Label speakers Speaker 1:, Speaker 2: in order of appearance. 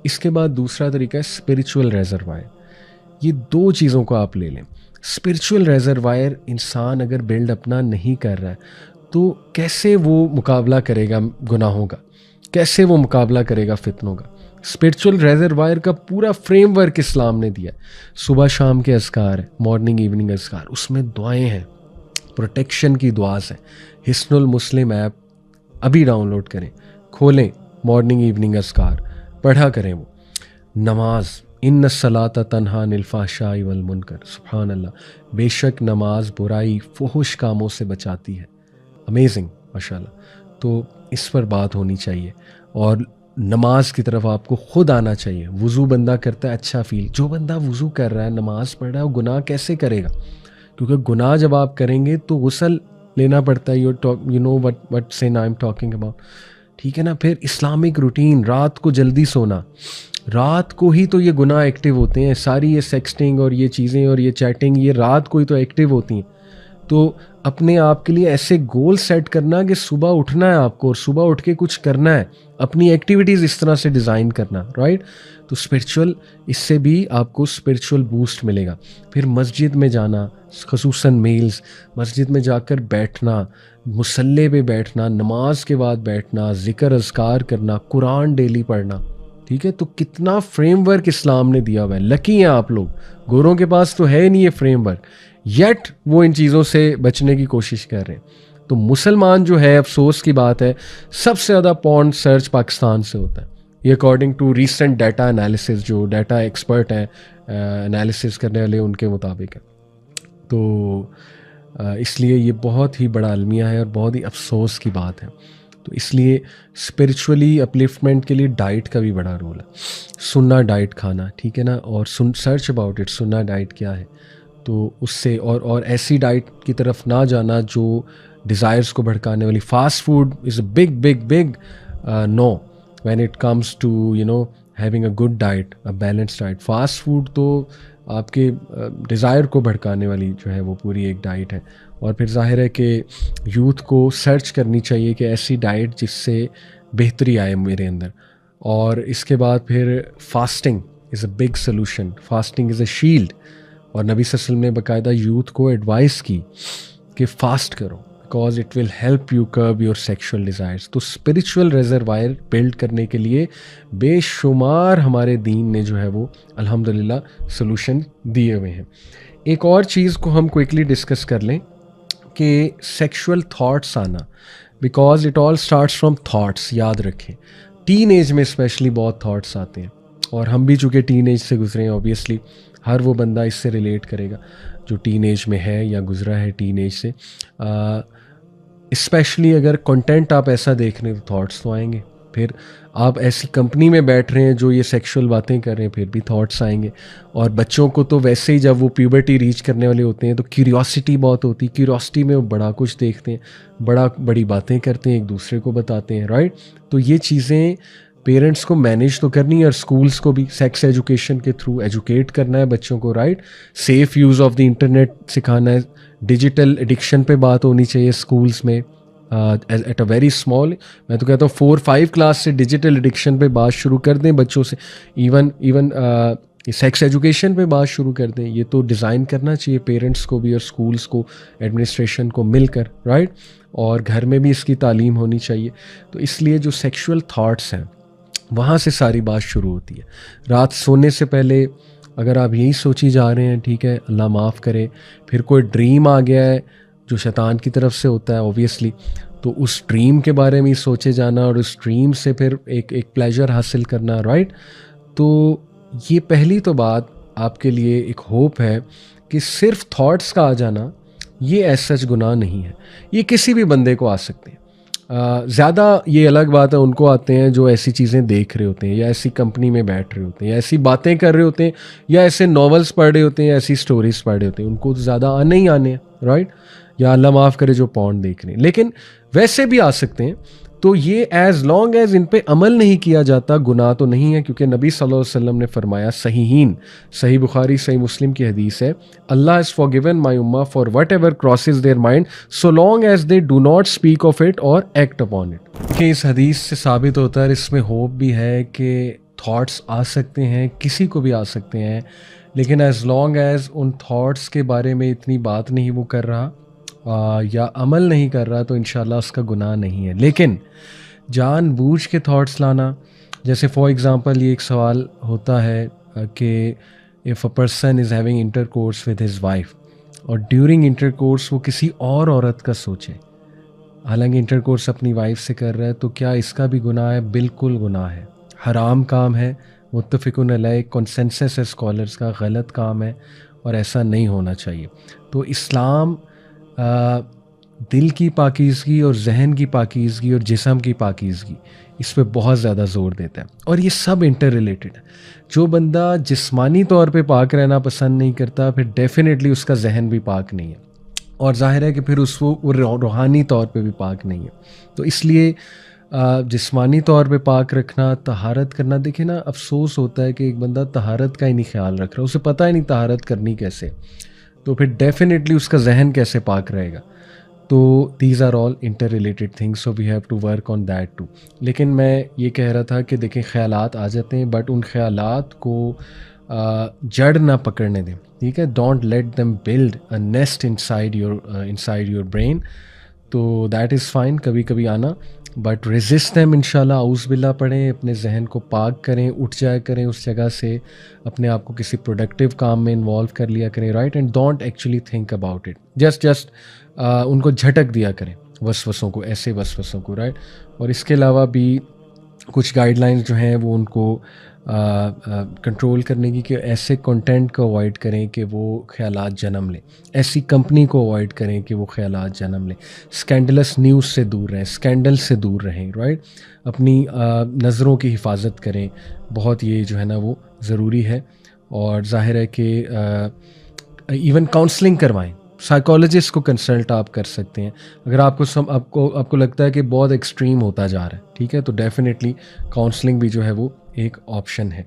Speaker 1: इसके बाद दूसरा तरीका है स्पिरिचुअल रेजरवायर। ये दो चीज़ों को आप ले लें। स्पिरिचुअल रेजरवायर इंसान अगर बिल्ड अपना नहीं कर रहा है तो कैसे वो मुकाबला करेगा गुनाहों का, कैसे वो मुकाबला करेगा फितनों का। स्पिरिचुअल रेजरवायर का पूरा फ्रेमवर्क इस्लाम ने दिया है। सुबह शाम के अज़कार है, मॉर्निंग इवनिंग अज़कार, उसमें दुआएं हैं, प्रोटेक्शन की दुआस है। हिस्नुल मुस्लिम ऐप अभी डाउनलोड करें, खोलें, मॉर्निंग इवनिंग अज़कार पढ़ा करें। वो नमाज, इन्न सलाता तन्हा अनिल फ़हशाई वल मुनकर, सुभान अल्लाह, बेशक नमाज बुराई फुहुश कामों से बचाती है। अमेजिंग, माशाल्लाह। तो इस पर बात होनी चाहिए और नमाज की तरफ आपको खुद आना चाहिए। वज़ू बंदा करता है अच्छा फील, जो बंदा वज़ू कर रहा है, नमाज पढ़ रहा है, वो गुनाह कैसे करेगा? क्योंकि गुनाह जब आप करेंगे तो गुस्ल लेना पड़ता है। You know what sin I am talking about, ठीक है ना। फिर इस्लामिक रूटीन, रात को जल्दी सोना, रात को ही तो ये गुनाह एक्टिव होते हैं सारी, ये सेक्सटिंग और ये चीज़ें और ये चैटिंग, ये रात को ही तो एक्टिव होती हैं। तो अपने आप के लिए ऐसे गोल सेट करना कि सुबह उठना है आपको और सुबह उठ के कुछ करना है, अपनी एक्टिविटीज़ इस तरह से डिज़ाइन करना, राइट। तो स्पिरिचुअल, इससे भी आपको स्पिरिचुअल बूस्ट मिलेगा। फिर मस्जिद में जाना, खसूसन मील्स, मस्जिद में जाकर बैठना, मुसल्ले पे बैठना, नमाज के बाद बैठना, ज़िक्र अज़कार करना, कुरान डेली पढ़ना, ठीक है। तो कितना फ्रेमवर्क इस्लाम ने दिया हुआ है। लकी हैं आप लोग, गोरों के पास तो है नहीं ये फ्रेमवर्क, येट वो इन चीज़ों से बचने की कोशिश कर रहे हैं। तो मुसलमान जो है, अफसोस की बात है, सबसे ज़्यादा पॉर्न सर्च पाकिस्तान से होता है, ये according to recent data analysis, जो डाटा एक्सपर्ट हैं एनालिसिस करने वाले, उनके मुताबिक है। तो इसलिए ये बहुत ही बड़ा अलमिया है और बहुत ही अफसोस की बात है। तो इसलिए स्पिरिचुअली अपलिफ्टमेंट के लिए डाइट का भी बड़ा रोल है। सुन्ना डाइट खाना, ठीक है ना, और सर्च अबाउट इट, सुन्ना डाइट क्या है। तो उससे और ऐसी डाइट की तरफ ना जाना जो डिज़ायर्स को भड़काने वाली। Fast food is a big big big no when it comes to having a good diet, a balanced diet. Fast food तो आपके डिज़ायर को भड़काने वाली जो है वो पूरी एक डाइट है। और फिर जाहिर है कि यूथ को सर्च करनी चाहिए कि ऐसी डाइट जिससे बेहतरी आए मेरे अंदर। और इसके बाद फिर fasting is a big solution, fasting is a shield. और नबी सल्लल्लाहु अलैहि वसल्लम ने बाकायदा यूथ को एडवाइस की कि फ़ास्ट करो, because it will help you curb your sexual desires. तो स्पिरिचुअल रिजर्वायर बिल्ड करने के लिए बेशुमार हमारे दीन ने जो है वो अल्हम्दुलिल्लाह सॉल्यूशन दिए हुए हैं। एक और चीज़ को हम क्विकली डिस्कस कर लें कि सेक्शुअल थॉट्स आना, because it all starts from thoughts. याद रखें, टीन एज में स्पेशली बहुत थॉट्स आते हैं, और हम भी चूँकि टीन एज से गुजरे हैं, ऑब्वियसली हर वो बंदा इससे रिलेट करेगा जो टीन एज में है या गुजरा है टीन एज से। स्पेशली अगर कंटेंट आप ऐसा देख रहे हैं तो थॉट्स तो आएंगे। फिर आप ऐसी कंपनी में बैठ रहे हैं जो ये सेक्सुअल बातें कर रहे हैं, फिर भी थॉट्स आएंगे। और बच्चों को तो वैसे ही जब वो प्यूबर्टी रीच करने वाले होते हैं तो क्यूरियोसिटी बहुत होती है, क्यूरियोसिटी में वो बड़ा कुछ देखते हैं, बड़ी बातें करते हैं, एक दूसरे को बताते हैं, राइट। तो ये चीज़ें पेरेंट्स को मैनेज तो करनी है, और स्कूल्स को भी सेक्स एजुकेशन के थ्रू एजुकेट करना है बच्चों को, right. Safe use of the internet सिखाना है, डिजिटल एडिक्शन पे बात होनी चाहिए स्कूल्स में एट अ वेरी स्मॉल। मैं तो कहता हूँ 4-5 क्लास से डिजिटल एडिक्शन पे बात शुरू कर दें बच्चों से, इवन सेक्स एजुकेशन पे बात शुरू कर दें। ये तो डिज़ाइन करना चाहिए पेरेंट्स को भी और स्कूल्स को, एडमिनिस्ट्रेशन को मिलकर, राइट। और घर में भी इसकी तालीम होनी चाहिए। तो इसलिए जो सेक्शुअल थाट्स हैं वहाँ से सारी बात शुरू होती है। रात सोने से पहले अगर आप यही सोची जा रहे हैं, ठीक है, अल्लाह माफ़ करे, फिर कोई ड्रीम आ गया है जो शैतान की तरफ से होता है ऑब्वियसली, तो उस ड्रीम के बारे में ही सोचे जाना और उस ड्रीम से फिर एक प्लेजर हासिल करना, राइट। तो ये पहली तो बात आपके लिए एक होप है कि सिर्फ थॉट्स का आ जाना ये ऐसा सच गुनाह नहीं है, ये किसी भी बंदे को आ सकते हैं। ज़्यादा ये अलग बात है उनको आते हैं जो ऐसी चीज़ें देख रहे होते हैं या ऐसी कंपनी में बैठ रहे होते हैं या ऐसी बातें कर रहे होते हैं या ऐसे नॉवेल्स पढ़ रहे होते हैं, ऐसी स्टोरीज पढ़ रहे होते हैं, उनको ज़्यादा आने ही आने हैं, राइट। या अल्लाह माफ़ करे जो पॉर्न देख रहे हैं, लेकिन वैसे भी आ सकते हैं। तो ये एज़ लॉन्ग एज इन पे अमल नहीं किया जाता गुनाह तो नहीं है, क्योंकि नबी सल्लल्लाहु अलैहि वसल्लम ने फरमाया, सही बुखारी सही मुस्लिम की हदीस है, Allah is forgiven my ummah for whatever crosses their mind so long as they do not speak of it or act upon it. कि इस हदीस से साबित होता है, इसमें होप भी है कि थॉट्स आ सकते हैं, किसी को भी आ सकते हैं, लेकिन एज़ लॉन्ग एज़ उन थॉट्स के बारे में इतनी बात नहीं वो कर रहा या अमल नहीं कर रहा, तो इंशाल्लाह उसका गुनाह नहीं है। लेकिन जानबूझ के थॉट्स लाना, जैसे फॉर एग्ज़ाम्पल ये एक सवाल होता है कि if a person is having intercourse with his wife और ड्यूरिंग इंटरकोर्स वो किसी और औरत का सोचे, हालांकि इंटरकोर्स अपनी वाइफ से कर रहा है, तो क्या इसका भी गुनाह है? बिल्कुल गुनाह है, हराम काम है, मुत्तफ़िकुन अलैह कंसेंसस है स्कॉलर्स का, गलत काम है और ऐसा नहीं होना चाहिए। तो इस्लाम दिल की पाकीज़गी और जहन की पाकीज़गी और जिस्म की पाकीज़गी, इस पे बहुत ज़्यादा ज़ोर देता है और ये सब इंटर रिलेटेड है। जो बंदा जिस्मानी तौर पे पाक रहना पसंद नहीं करता, फिर डेफ़िनेटली उसका जहन भी पाक नहीं है और ज़ाहिर है कि फिर उसको वो रूहानी तौर पे भी पाक नहीं है। तो इसलिए जिस्मानी तौर पे पाक रखना, तहारत करना, देखिए ना अफ़सोस होता है कि एक बंदा तहारत का ही नहीं ख़्याल रख रहा, उसे पता ही नहीं तहारत करनी कैसे, तो फिर डेफ़िनेटली उसका जहन कैसे पाक रहेगा। तो these are all interrelated things, so we have to work on that too. लेकिन मैं ये कह रहा था कि देखें ख़यालात आ जाते हैं, बट उन ख़यालात को जड़ ना पकड़ने दें, ठीक है। Don't let them build a nest inside your brain. तो दैट इज़ फ़ाइन, कभी कभी आना, बट रेजिस्ट देम इंशाल्लाह। आउज़ बिल्ला पढ़ें, अपने जहन को पाक करें, उठ जाया करें उस जगह से, अपने आप को किसी प्रोडक्टिव काम में इन्वॉल्व कर लिया करें, right. And don't actually think about it, just उनको झटक दिया करें, वसवसों को, ऐसे वसवसों को, राइट। और इसके अलावा भी कुछ गाइडलाइंस जो हैं वो उनको कंट्रोल करने की, कि ऐसे कंटेंट को अवॉइड करें कि वो ख़यालात जन्म लें, ऐसी कंपनी को अवॉइड करें कि वो ख़यालात जन्म लें, स्कैंडलस न्यूज़ से दूर रहें, स्कैंडल से दूर रहें, राइट। अपनी नज़रों की हिफाजत करें, बहुत ये जो है ना वो ज़रूरी है। और ज़ाहिर है कि इवन काउंसलिंग करवाएं, साइकोलॉजिस्ट को कंसल्ट आप कर सकते हैं अगर आपको लगता है कि बहुत एक्सट्रीम होता जा रहा है, ठीक है, तो डेफिनेटली काउंसलिंग भी जो है वो एक ऑप्शन है।